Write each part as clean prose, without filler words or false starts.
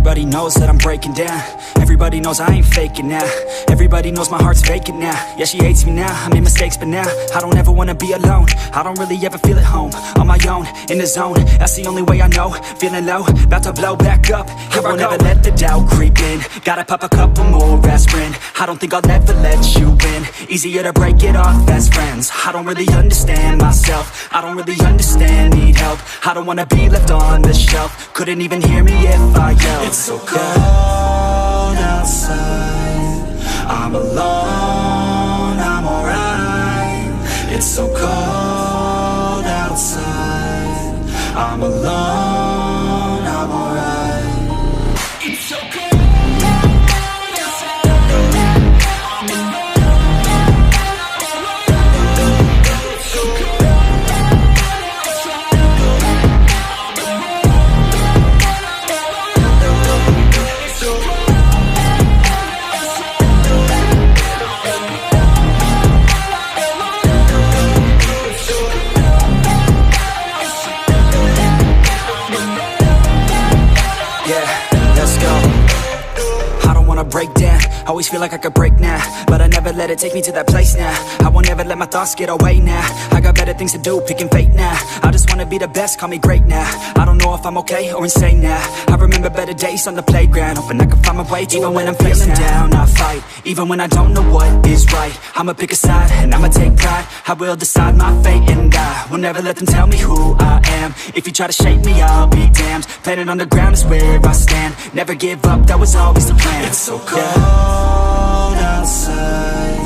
Everybody knows that I'm breaking down. Everybody knows I ain't faking now. Everybody knows my heart's vacant now. Yeah, she hates me now, I made mistakes but now I don't ever wanna be alone. I don't really ever feel at home. On my own, in the zone, that's the only way I know. Feeling low, about to blow back up. Here I won't ever let the doubt creep in. Gotta pop a couple more aspirin. I don't think I'll ever let you in. Easier to break it off best friends. I don't really understand myself. I don't really understand, need help. I don't wanna be left on the shelf. Couldn't even hear me if I yelled. It's so cold outside, I'm alone, I'm alright. It's so cold outside, I'm alone, I'm alright. It's so cold. Break down, always feel like I could break now, but I never let it take me to that place now. I won't ever let my thoughts get away now. I got better things to do, picking fate now. I just wanna be the best, call me great now. I don't know if I'm okay or insane now. I remember better days on the playground, hoping I can find my way. Even when I'm feeling down, I fight. Even when I don't know what is right, I'ma pick a side and I'ma take pride. I will decide my fate and I will never let them tell me who I am. If you try to shake me, I'll be damned. Planet on the ground is where I stand. Never give up, that was always the plan. It's so cold outside,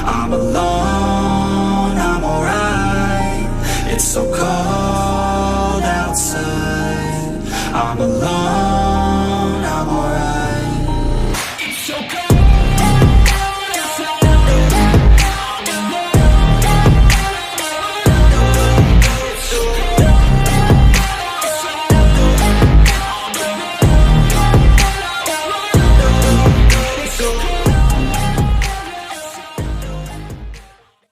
I'm alone, I'm alright. It's so cold outside, I'm alone.